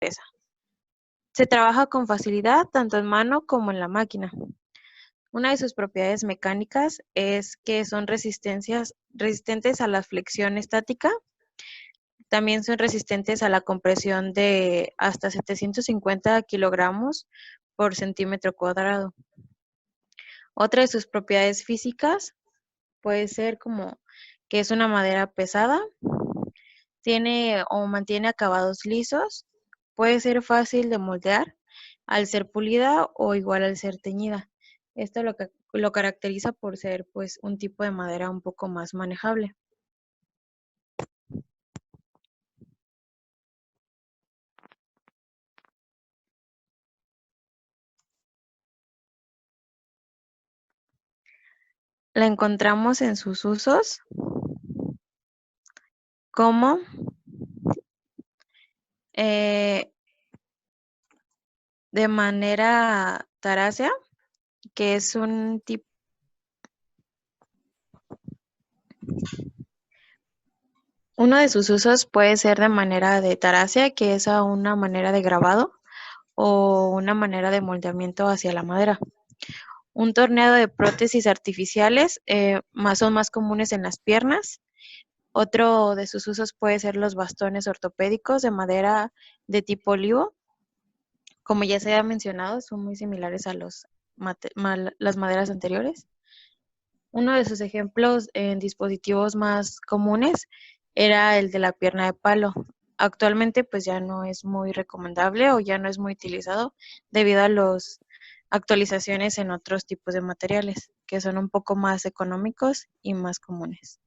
empresa. Se trabaja con facilidad tanto en mano como en la máquina. Una de sus propiedades mecánicas es que son resistentes a la flexión estática. También son resistentes a la compresión de hasta 750 kilogramos por centímetro cuadrado. Otra de sus propiedades físicas puede ser como que es una madera pesada, tiene o mantiene acabados lisos, puede ser fácil de moldear al ser pulida o igual al ser teñida. Esto lo caracteriza por ser pues un tipo de madera un poco más manejable. La encontramos en sus usos como eh, de manera tarácea, que es un tipo. Uno de sus usos puede ser de manera de tarácea, que es a una manera de grabado o una manera de moldeamiento hacia la madera. Un torneado de prótesis artificiales son más comunes en las piernas. Otro de sus usos puede ser los bastones ortopédicos de madera de tipo olivo. Como ya se ha mencionado, son muy similares a las maderas anteriores. Uno de sus ejemplos en dispositivos más comunes era el de la pierna de palo. Actualmente pues ya no es muy recomendable o ya no es muy utilizado debido a las actualizaciones en otros tipos de materiales que son un poco más económicos y más comunes.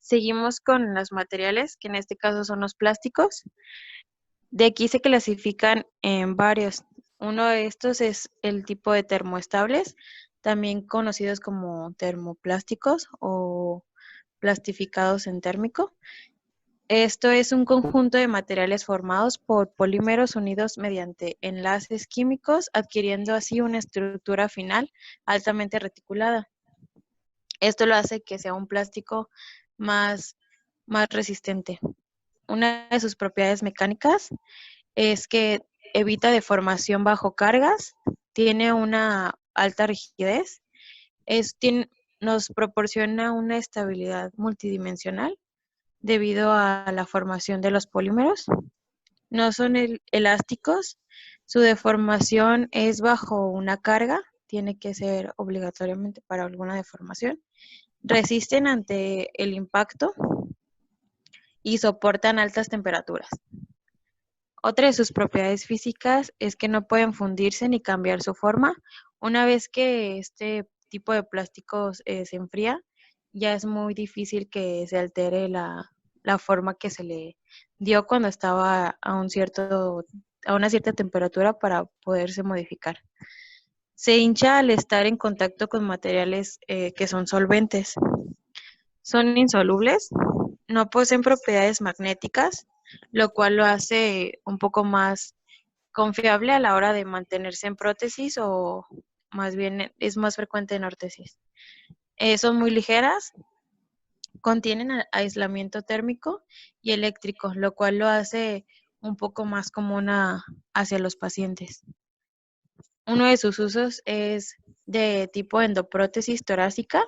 Seguimos con los materiales, que en este caso son los plásticos. De aquí se clasifican en varios. Uno de estos es el tipo de termoestables, también conocidos como termoplásticos o plastificados en térmico. Esto es un conjunto de materiales formados por polímeros unidos mediante enlaces químicos, adquiriendo así una estructura final altamente reticulada. Esto lo hace que sea un plástico más, más resistente. Una de sus propiedades mecánicas es que evita deformación bajo cargas, tiene una alta rigidez, nos proporciona una estabilidad multidimensional debido a la formación de los polímeros. No son elásticos, su deformación es bajo una carga, tiene que ser obligatoriamente para alguna deformación. Resisten ante el impacto y soportan altas temperaturas. Otra de sus propiedades físicas es que no pueden fundirse ni cambiar su forma. Una vez que este tipo de plásticos se enfría, ya es muy difícil que se altere la forma que se le dio cuando estaba a una cierta temperatura para poderse modificar. Se hincha al estar en contacto con materiales que son solventes. Son insolubles, no poseen propiedades magnéticas, lo cual lo hace un poco más confiable a la hora de mantenerse en prótesis o más bien es más frecuente en órtesis. Son muy ligeras, contienen aislamiento térmico y eléctrico, lo cual lo hace un poco más común hacia los pacientes. Uno de sus usos es de tipo endoprótesis torácica,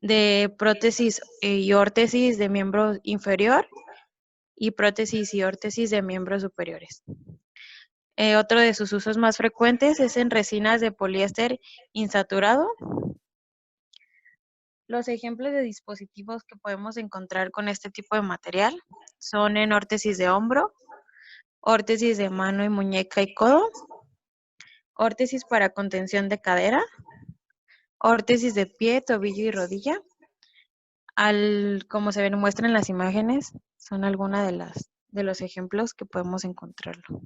de prótesis y órtesis de miembro inferior y prótesis y órtesis de miembros superiores. Otro de sus usos más frecuentes es en resinas de poliéster insaturado. Los ejemplos de dispositivos que podemos encontrar con este tipo de material son en órtesis de hombro, órtesis de mano y muñeca y codo, órtesis para contención de cadera, órtesis de pie, tobillo y rodilla. Como se ven, muestran las imágenes, son algunas de los ejemplos que podemos encontrarlo.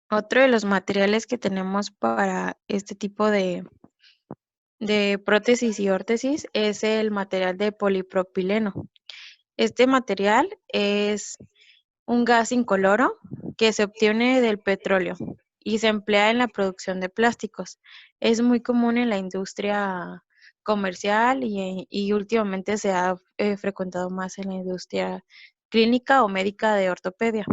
Otro de los materiales que tenemos para este tipo de prótesis y órtesis es el material de polipropileno. Este material es un gas incoloro que se obtiene del petróleo. y se emplea en la producción de plásticos. Es muy común en la industria comercial y últimamente se ha frecuentado más en la industria clínica o médica de ortopedia.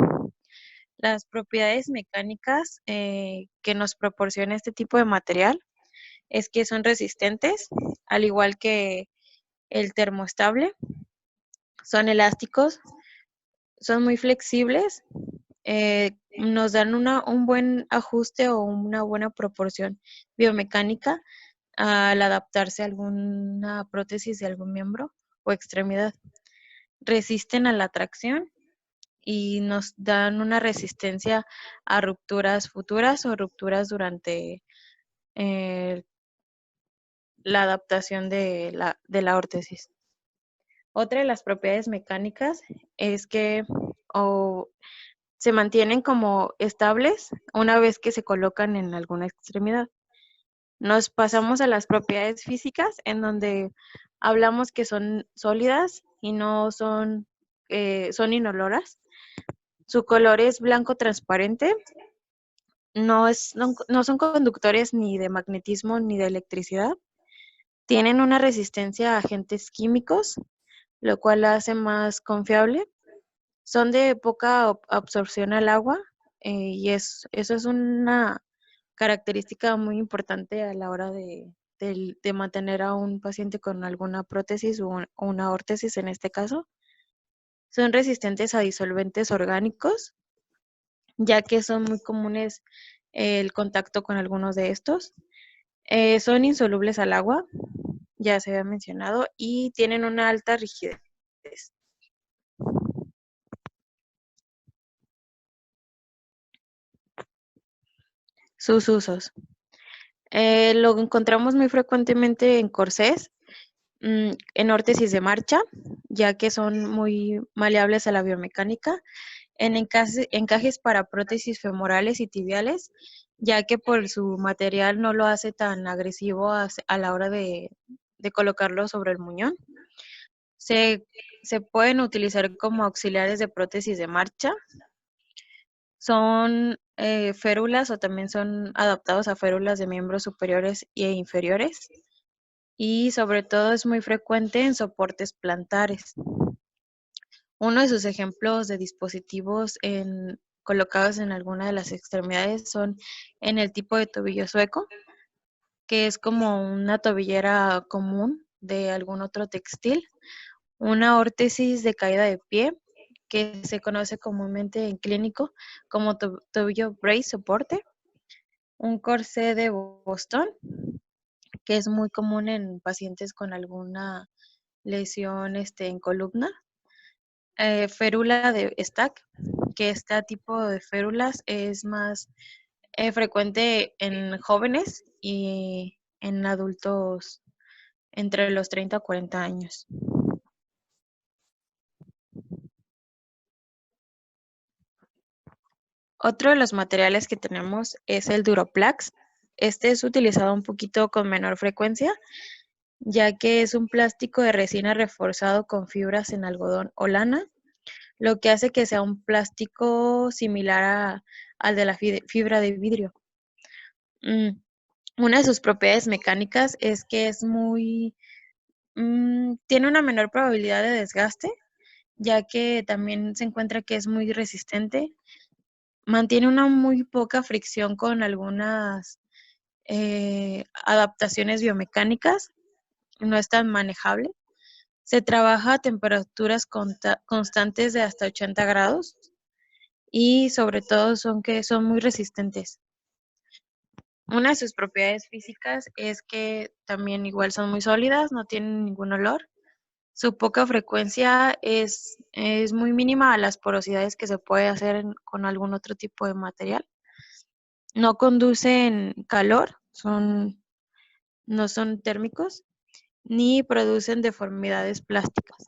Las propiedades mecánicas que nos proporciona este tipo de material es que son resistentes, al igual que el termoestable, son elásticos, son muy flexibles, nos dan un buen ajuste o una buena proporción biomecánica al adaptarse a alguna prótesis de algún miembro o extremidad. Resisten a la tracción y nos dan una resistencia a rupturas futuras o rupturas durante eh, la adaptación de la órtesis. Otra de las propiedades mecánicas es que o se mantienen como estables una vez que se colocan en alguna extremidad. Nos pasamos a las propiedades físicas en donde hablamos que son sólidas y no son, son inoloras. Su color es blanco transparente, no son conductores ni de magnetismo ni de electricidad. Tienen una resistencia a agentes químicos, lo cual la hace más confiable. Son de poca absorción al agua eso es una característica muy importante a la hora de mantener a un paciente con alguna prótesis o una órtesis en este caso. Son resistentes a disolventes orgánicos, ya que son muy comunes el contacto con algunos de estos. Son insolubles al agua, ya se había mencionado, y tienen una alta rigidez. Sus usos. Lo encontramos muy frecuentemente en corsés, en órtesis de marcha, ya que son muy maleables a la biomecánica, en encajes para prótesis femorales y tibiales, ya que por su material no lo hace tan agresivo a la hora de colocarlo sobre el muñón. Se, se pueden utilizar como auxiliares de prótesis de marcha. Son férulas o también son adaptados a férulas de miembros superiores e inferiores. Y sobre todo es muy frecuente en soportes plantares. Uno de sus ejemplos de dispositivos colocados en alguna de las extremidades son en el tipo de tobillo sueco, que es como una tobillera común de algún otro textil, una órtesis de caída de pie, que se conoce comúnmente en clínico como tobillo brace soporte, un corsé de Boston, que es muy común en pacientes con alguna lesión en columna, férula de Stack, que este tipo de férulas es más frecuente en jóvenes y en adultos entre los 30 a 40 años. Otro de los materiales que tenemos es el Duroplax. Este es utilizado un poquito con menor frecuencia, ya que es un plástico de resina reforzado con fibras en algodón o lana, lo que hace que sea un plástico similar al de la fibra de vidrio. Una de sus propiedades mecánicas es que tiene una menor probabilidad de desgaste, ya que también se encuentra que es muy resistente. Mantiene una muy poca fricción con algunas adaptaciones biomecánicas, no es tan manejable. Se trabaja a temperaturas constantes de hasta 80 grados y sobre todo son que son muy resistentes. Una de sus propiedades físicas es que también igual son muy sólidas, no tienen ningún olor. Su poca frecuencia es muy mínima a las porosidades que se puede hacer con algún otro tipo de material. No conducen calor, no son térmicos, ni producen deformidades plásticas.